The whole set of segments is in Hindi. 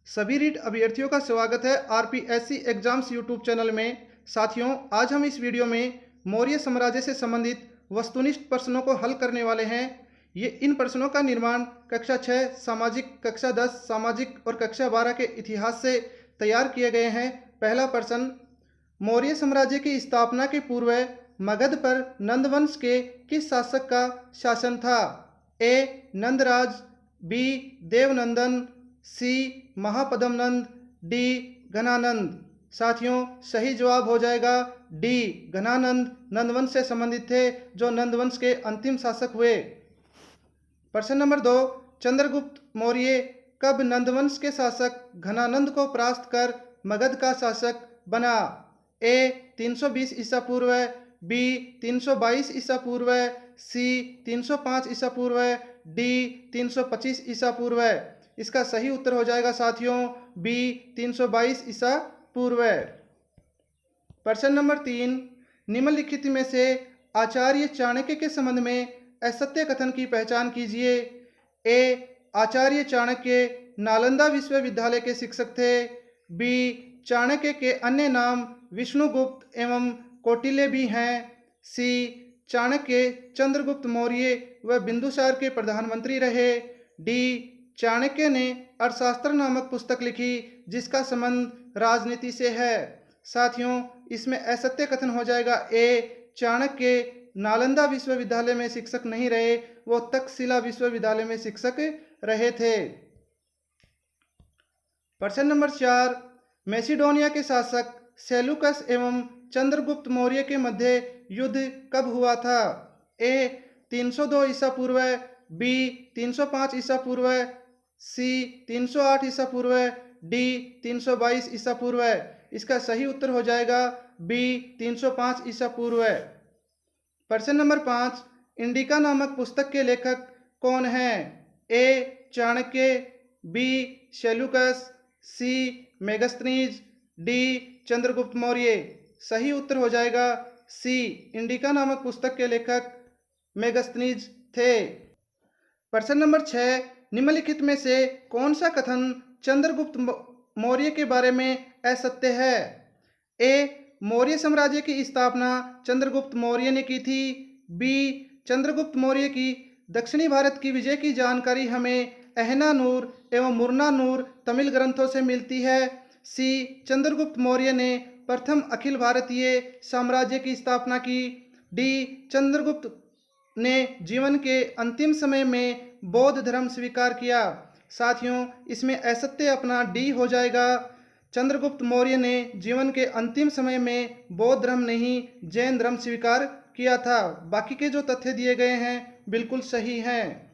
सभी रीट अभ्यर्थियों का स्वागत है आरपीएससी एग्जाम्स यूट्यूब चैनल में। साथियों, आज हम इस वीडियो में मौर्य साम्राज्य से संबंधित वस्तुनिष्ठ प्रश्नों को हल करने वाले हैं। इन प्रश्नों का निर्माण कक्षा 6 सामाजिक, कक्षा 10 सामाजिक और कक्षा 12 के इतिहास से तैयार किए गए हैं। पहला प्रश्न, मौर्य साम्राज्य की स्थापना के पूर्व मगध पर नंदवंश के किस शासक का शासन था? ए नंदराज, बी देवनंदन, सी महापद्मनंद, डी घनानंद। साथियों, सही जवाब हो जाएगा डी घनानंद। नंदवंश से संबंधित थे, जो नंदवंश के अंतिम शासक हुए। प्रश्न नंबर 2, चंद्रगुप्त मौर्य कब नंदवंश के शासक घनानंद को परास्त कर मगध का शासक बना? ए 320 ईसा पूर्व, बी 322 ईसा पूर्व, सी 305 ईसा पूर्व, डी 325 ईसा पूर्व। इसका सही उत्तर हो जाएगा साथियों बी 322 ईसा पूर्व। प्रश्न नंबर 3, निम्नलिखित में से आचार्य चाणक्य के संबंध में असत्य कथन की पहचान कीजिए। ए आचार्य चाणक्य नालंदा विश्वविद्यालय के शिक्षक थे, बी चाणक्य के अन्य नाम विष्णुगुप्त एवं कौटिल्य भी हैं, सी चाणक्य चंद्रगुप्त मौर्य व बिंदुसार के प्रधानमंत्री रहे, डी चाणक्य ने अर्थशास्त्र नामक पुस्तक लिखी जिसका संबंध राजनीति से है। साथियों, इसमें असत्य कथन हो जाएगा ए चाणक्य नालंदा विश्वविद्यालय में शिक्षक नहीं रहे, वो तक्षशिला विश्वविद्यालय में शिक्षक रहे थे। प्रश्न नंबर 4, मैसिडोनिया के शासक सेलुकस एवं चंद्रगुप्त मौर्य के मध्य युद्ध कब हुआ था? ए 302 ईसा पूर्व, बी 305 ईसा पूर्व, सी 308 ईसा पूर्व, डी 322 ईसा पूर्व। इसका सही उत्तर हो जाएगा बी 305 ईसा पूर्व। प्रश्न नंबर 5, इंडिका नामक पुस्तक के लेखक कौन हैं? ए चाणक्य, बी सेलुकस, सी मेगस्थनीज, डी चंद्रगुप्त मौर्य। सही उत्तर हो जाएगा सी, इंडिका नामक पुस्तक के लेखक मेगस्थनीज थे। प्रश्न नंबर 6, निम्नलिखित में से कौन सा कथन चंद्रगुप्त मौर्य के बारे में असत्य है? ए मौर्य साम्राज्य की स्थापना चंद्रगुप्त मौर्य ने की थी, बी चंद्रगुप्त मौर्य की दक्षिणी भारत की विजय की जानकारी हमें अहनानूर एवं मुरनानूर तमिल ग्रंथों से मिलती है, सी चंद्रगुप्त मौर्य ने प्रथम अखिल भारतीय साम्राज्य की स्थापना की, डी चंद्रगुप्त ने जीवन के अंतिम समय में बौद्ध धर्म स्वीकार किया। साथियों, इसमें असत्य अपना डी हो जाएगा। चंद्रगुप्त मौर्य ने जीवन के अंतिम समय में बौद्ध धर्म नहीं जैन धर्म स्वीकार किया था। बाकी के जो तथ्य दिए गए हैं बिल्कुल सही हैं।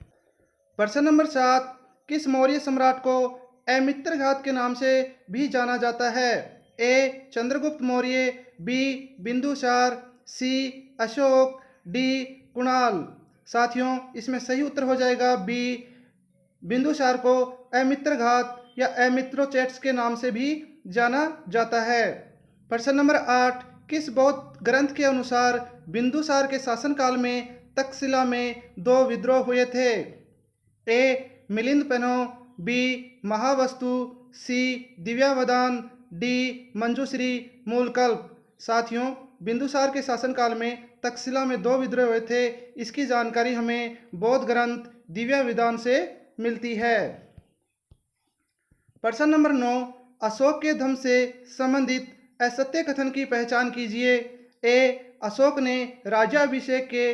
प्रश्न नंबर 7, किस मौर्य सम्राट को अमित्रघात के नाम से भी जाना जाता है? ए चंद्रगुप्त मौर्य, बी बिंदुसार, सी अशोक, डी कुणाल। साथियों, इसमें सही उत्तर हो जाएगा बी बिंदुसार को अमित्रघात या अमित्रोचैट्स के नाम से भी जाना जाता है। प्रश्न नंबर 8, किस बौद्ध ग्रंथ के अनुसार बिंदुसार के शासनकाल में तक्षशिला में 2 विद्रोह हुए थे? ए मिलिंद पेनो, बी महावस्तु, सी दिव्यावदान, डी मंजूश्री मूलकल्प। साथियों, बिंदुसार के शासनकाल में तक्षशिला में 2 विद्रोह हुए थे। इसकी जानकारी हमें बौद्ध ग्रंथ दिव्यावदान से मिलती है। प्रश्न नंबर 9, अशोक के धम्म से संबंधित असत्य कथन की पहचान कीजिए। ए अशोक ने राज्याभिषेक के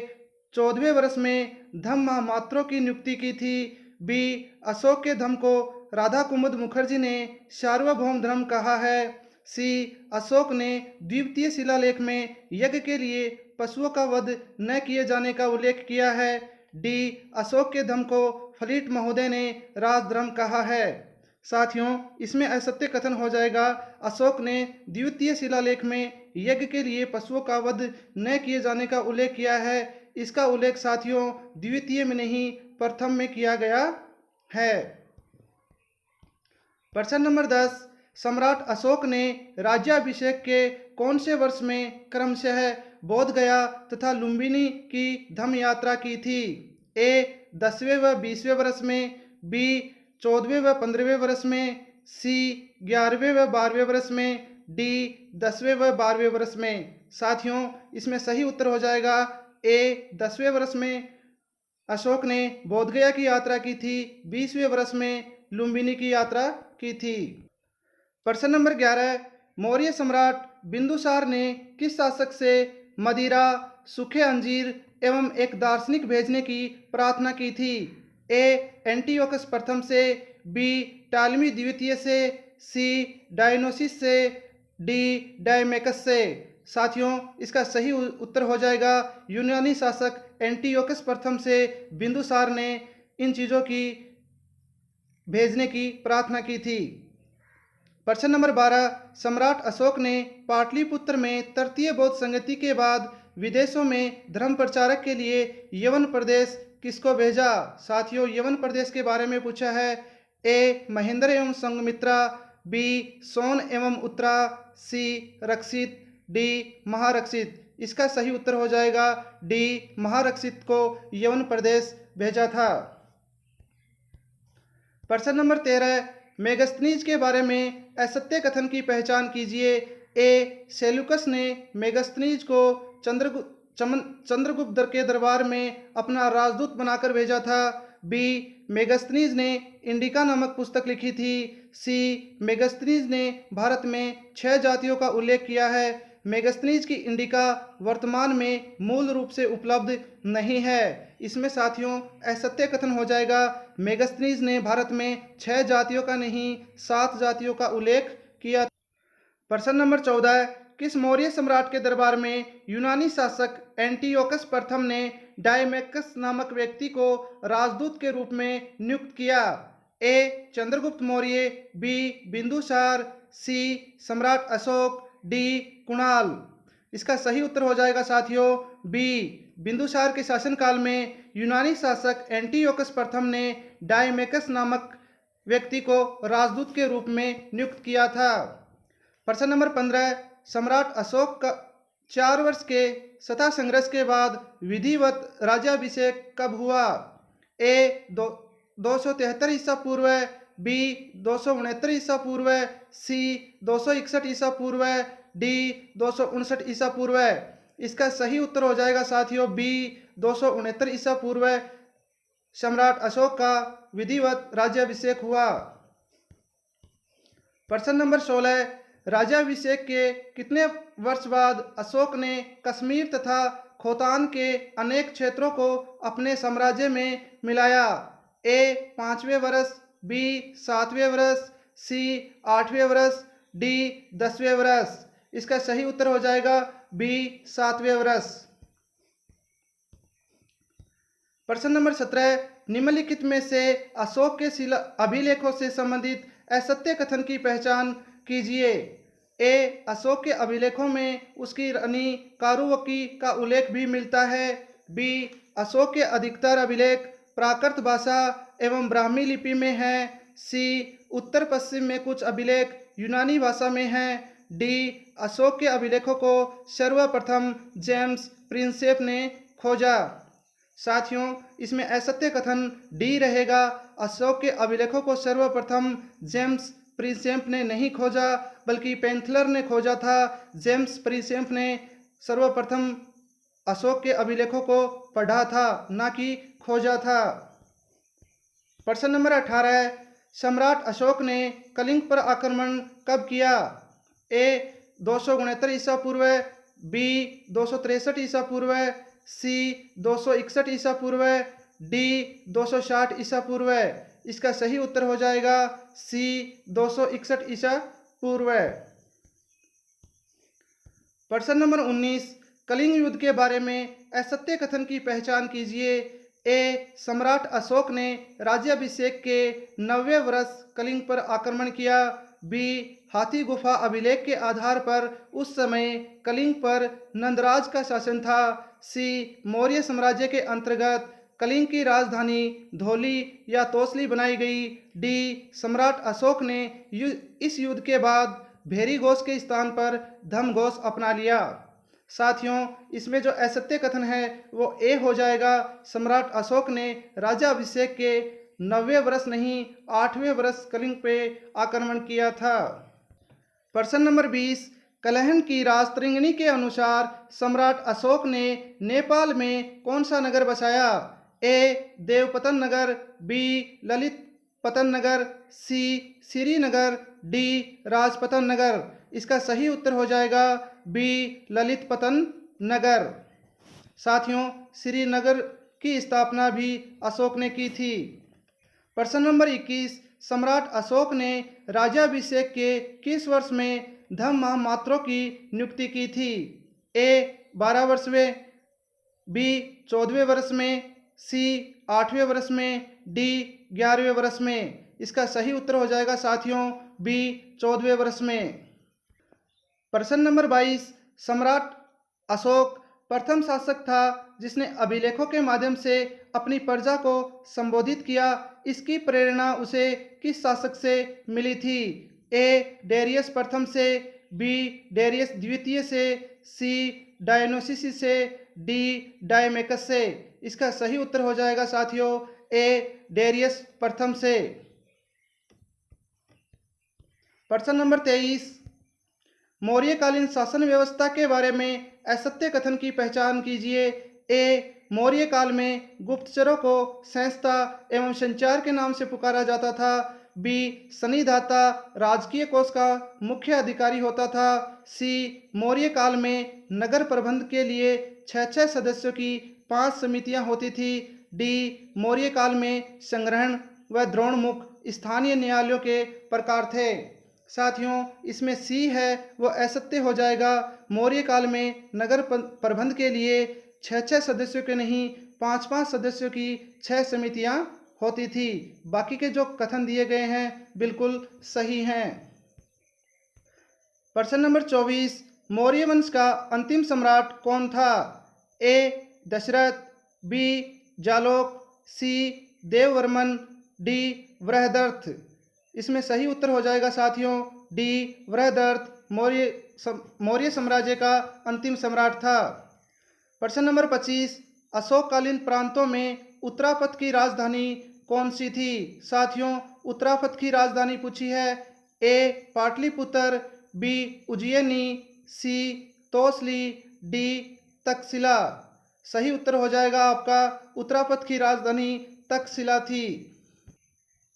14वें वर्ष में धम्म महामात्रों की नियुक्ति की थी, बी अशोक के धम्म को राधा कुमुद मुखर्जी ने सार्वभौम धर्म कहा है, सी अशोक ने द्वितीय शिलालेख में यज्ञ के लिए पशुओं का वध न किए जाने का उल्लेख किया है, डी अशोक के धम्म को फलीट महोदय ने राजधर्म कहा है। साथियों, इसमें असत्य कथन हो जाएगा। अशोक ने द्वितीय शिलालेख में यज्ञ के लिए पशुओं का वध न किए जाने का उल्लेख किया है। इसका उल्लेख साथियों द्वितीय में नहीं प्रथम में किया गया है। प्रश्न नंबर 10, सम्राट अशोक ने राज्याभिषेक के कौन से वर्ष में क्रमशः बोध गया तथा लुम्बिनी की धम्म यात्रा की थी? ए 10वें व 20वें वर्ष में, बी 14वें व 15वें वर्ष में, सी 11वें व 12वें वर्ष में, डी 10वें व 12वें वर्ष में। साथियों, इसमें सही उत्तर हो जाएगा ए 10वें वर्ष में अशोक ने बोधगया की यात्रा की थी, 20वें वर्ष में लुम्बिनी की यात्रा की थी। प्रश्न नंबर 11, मौर्य सम्राट बिंदुसार ने किस शासक से मदिरा, सूखे अंजीर एवं एक दार्शनिक भेजने की प्रार्थना की थी? ए एंटियोकस प्रथम से, बी टालमी द्वितीय से, सी डायनोसिस से, डी डायमेकस से। साथियों, इसका सही उत्तर हो जाएगा यूनानी शासक एंटियोकस प्रथम से बिंदुसार ने इन चीज़ों की भेजने की प्रार्थना की थी। प्रश्न नंबर 12, सम्राट अशोक ने पाटलिपुत्र में तृतीय बौद्ध संगति के बाद विदेशों में धर्म प्रचारक के लिए यवन प्रदेश किसको भेजा? साथियों, यवन प्रदेश के बारे में पूछा है। ए महेंद्र एवं संघमित्रा, बी सोन एवं उत्तरा, सी रक्षित, डी महारक्षित। इसका सही उत्तर हो जाएगा डी महारक्षित को यवन प्रदेश भेजा था। प्रश्न नंबर 13, मेगस्थनीज के बारे में असत्य कथन की पहचान कीजिए। ए सेल्यूकस ने मेगस्थनीज को चंद्रगुप्त के दरबार में अपना राजदूत बनाकर भेजा था। बी मेगस्थनीज ने इंडिका नामक पुस्तक लिखी थी। सी मेगस्थनीज ने भारत में 6 जातियों का उल्लेख किया है। मेगस्थनीज की इंडिका वर्तमान में मूल रूप से उपलब्ध नहीं है। इसमें साथियों असत्य कथन हो जाएगा। मेगस्थनीज ने भारत में 6 जातियों का नहीं 7 जातियों का उल्लेख किया। प्रश्न नंबर 14, किस मौर्य सम्राट के दरबार में यूनानी शासक एंटियोकस प्रथम ने डायमेकस नामक व्यक्ति को राजदूत के रूप में नियुक्त किया? ए चंद्रगुप्त मौर्य, बी बिंदुसार, सी सम्राट अशोक, डी कुणाल। इसका सही उत्तर हो जाएगा साथियों बी बिंदुसार के शासनकाल में यूनानी शासक एंटियोकस प्रथम ने डायमेकस नामक व्यक्ति को राजदूत के रूप में नियुक्त किया था। प्रश्न नंबर 15, सम्राट अशोक का 4 वर्ष के सत्ता संघर्ष के बाद विधिवत राज्याभिषेक कब हुआ? ए 273 ईसा पूर्व, बी 269 ईसा पूर्व, सी 261 ईसा पूर्व, डी 259 ईसा पूर्व। इसका सही उत्तर हो जाएगा साथियों बी 269 ईसा पूर्व सम्राट अशोक का विधिवत राज्याभिषेक हुआ। प्रश्न नंबर 16, राज्याभिषेक के कितने वर्ष बाद अशोक ने कश्मीर तथा खोतान के अनेक क्षेत्रों को अपने साम्राज्य में मिलाया? ए 5वें वर्ष, बी 7वें वर्ष, सी 8वें वर्ष, डी 10वें वर्ष। इसका सही उत्तर हो जाएगा बी 7वें वर्ष। प्रश्न नंबर 17, निम्नलिखित में से अशोक के शिला अभिलेखों से संबंधित असत्य कथन की पहचान कीजिए। ए अशोक के अभिलेखों में उसकी रानी कारुवकी का उल्लेख भी मिलता है। बी अशोक के अधिकतर अभिलेख प्राकृत भाषा एवं ब्राह्मी लिपि में हैं। सी उत्तर पश्चिम में कुछ अभिलेख यूनानी भाषा में हैं। डी अशोक के अभिलेखों को सर्वप्रथम जेम्स प्रिंसेप ने खोजा। साथियों, इसमें असत्य कथन डी रहेगा। अशोक के अभिलेखों को सर्वप्रथम जेम्स प्रिंसेप ने नहीं खोजा बल्कि पेंथलर ने खोजा था। जेम्स प्रिंसेप ने सर्वप्रथम अशोक के अभिलेखों को पढ़ा था, ना कि खोजा था। प्रश्न नंबर 18, सम्राट अशोक ने कलिंग पर आक्रमण कब किया? ए 269 ईसा पूर्व, बी 263 ईसा पूर्व, सी 261 ईसा पूर्व, डी 260 ईसा पूर्व। इसका सही उत्तर हो जाएगा सी 261 ईसा पूर्व। प्रश्न नंबर 19, कलिंग युद्ध के बारे में असत्य कथन की पहचान कीजिए। ए सम्राट अशोक ने राज्याभिषेक के 90वें वर्ष कलिंग पर आक्रमण किया। बी हाथी गुफा अभिलेख के आधार पर उस समय कलिंग पर नंदराज का शासन था। सी मौर्य साम्राज्य के अंतर्गत कलिंग की राजधानी धौली या तोसली बनाई गई। डी सम्राट अशोक ने इस युद्ध के बाद भेरी घोष के स्थान पर धम घोष अपना लिया। साथियों, इसमें जो असत्य कथन है वो ए हो जाएगा। सम्राट अशोक ने राज्याभिषेक के 9वें वर्ष नहीं 8वें वर्ष कलिंग पे आक्रमण किया था। प्रश्न नंबर 20, कलहन की राजतरंगिणी के अनुसार सम्राट अशोक ने नेपाल में कौन सा नगर बसाया? ए देवपतन नगर, बी ललित पतन नगर, सी श्रीनगर, डी राजपतन नगर। इसका सही उत्तर हो जाएगा बी ललित पतन नगर। साथियों, श्रीनगर की स्थापना भी अशोक ने की थी। प्रश्न नंबर 21, सम्राट अशोक ने राज्याभिषेक के किस वर्ष में धम्म महामात्रों की नियुक्ति की थी? ए 12 वर्ष में, बी 14वें वर्ष में, सी 8वें वर्ष में, डी 11वें वर्ष में। इसका सही उत्तर हो जाएगा साथियों बी 14वें वर्ष में। प्रश्न नंबर 22, सम्राट अशोक प्रथम शासक था जिसने अभिलेखों के माध्यम से अपनी प्रजा को संबोधित किया। इसकी प्रेरणा उसे किस शासक से मिली थी? ए डेरियस प्रथम से, बी डेरियस द्वितीय से, सी डायनोसिस से, डी डायमेकस से। इसका सही उत्तर हो जाएगा साथियों ए डेरियस प्रथम से। प्रश्न नंबर 23, मौर्यकालीन शासन व्यवस्था के बारे में असत्य कथन की पहचान कीजिए। ए मौर्य काल में गुप्तचरों को संस्था एवं संचार के नाम से पुकारा जाता था। बी सन्निधाता राजकीय कोष का मुख्य अधिकारी होता था। सी मौर्य काल में नगर प्रबंध के लिए 6 सदस्यों की 5 समितियां होती थी। डी मौर्य काल में संग्रहण व द्रोणमुख स्थानीय न्यायालयों के प्रकार थे। साथियों, इसमें सी है वो असत्य हो जाएगा। मौर्य काल में नगर प्रबंध के लिए 6 सदस्यों के नहीं 5 सदस्यों की 6 समितियां होती थी। बाकी के जो कथन दिए गए हैं बिल्कुल सही हैं। प्रश्न नंबर 24, मौर्य वंश का अंतिम सम्राट कौन था? ए दशरथ, बी जालोक, सी देववर्मन, डी बृहदर्थ। इसमें सही उत्तर हो जाएगा साथियों डी बृहदर्थ मौर्य साम्राज्य का अंतिम सम्राट था। प्रश्न नंबर 25, अशोककालीन प्रांतों में उत्तरापथ की राजधानी कौन सी थी? साथियों, उत्तरापथ की राजधानी पूछी है। ए पाटलिपुत्र, बी उज्जैनी, सी तोसली, डी तक्षशिला। सही उत्तर हो जाएगा आपका उत्तरापथ की राजधानी तक्षशिला थी।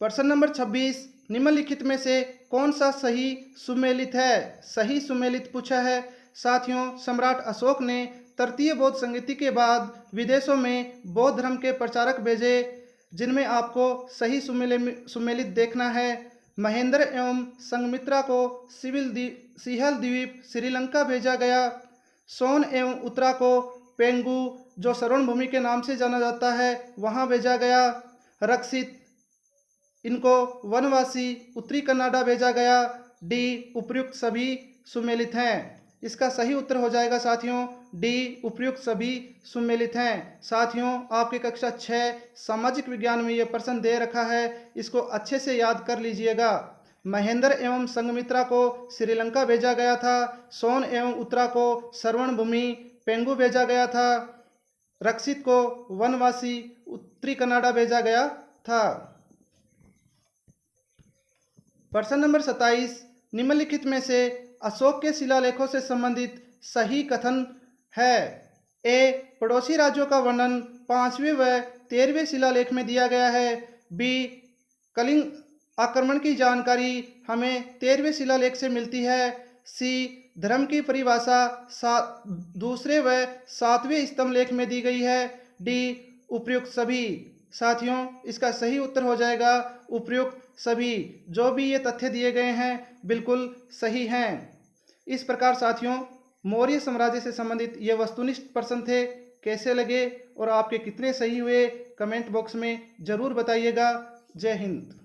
प्रश्न नंबर 26, निम्नलिखित में से कौन सा सही सुमेलित है? सही सुमेलित पूछा है। साथियों, सम्राट अशोक ने तृतीय बौद्ध संगति के बाद विदेशों में बौद्ध धर्म के प्रचारक भेजे, जिनमें आपको सही सुमेलित देखना है। महेंद्र एवं संघमित्रा को सिहल द्वीप श्रीलंका भेजा गया। सोन एवं उत्तरा को पेंगू, जो श्रवण भूमि के नाम से जाना जाता है, वहाँ भेजा गया। रक्षित, इनको वनवासी उत्तरी कनाडा भेजा गया। डी उपर्युक्त सभी सुमेलित हैं। इसका सही उत्तर हो जाएगा साथियों डी उपर्युक्त सभी सुमेलित हैं। साथियों, आपके कक्षा 6 सामाजिक विज्ञान में यह प्रश्न दे रखा है, इसको अच्छे से याद कर लीजिएगा। महेंद्र एवं संघमित्रा को श्रीलंका भेजा गया था। सोन एवं उत्तरा को श्रवण भूमि पेंगू भेजा गया था। रक्षित को वनवासी उत्तरी कनाडा भेजा गया था। प्रश्न नंबर 27, निम्नलिखित में से अशोक के शिलालेखों से संबंधित सही कथन है। ए पड़ोसी राज्यों का वर्णन 5वें व 13वें शिलालेख में दिया गया है। बी कलिंग आक्रमण की जानकारी हमें 13वें शिलालेख से मिलती है। सी धर्म की परिभाषा 2 व 7वें स्तंभ लेख में दी गई है। डी उपर्युक्त सभी। साथियों, इसका सही उत्तर हो जाएगा उपर्युक्त सभी। जो भी ये तथ्य दिए गए हैं बिल्कुल सही हैं। इस प्रकार साथियों, मौर्य साम्राज्य से संबंधित ये वस्तुनिष्ठ प्रश्न थे। कैसे लगे और आपके कितने सही हुए कमेंट बॉक्स में ज़रूर बताइएगा। जय हिंद।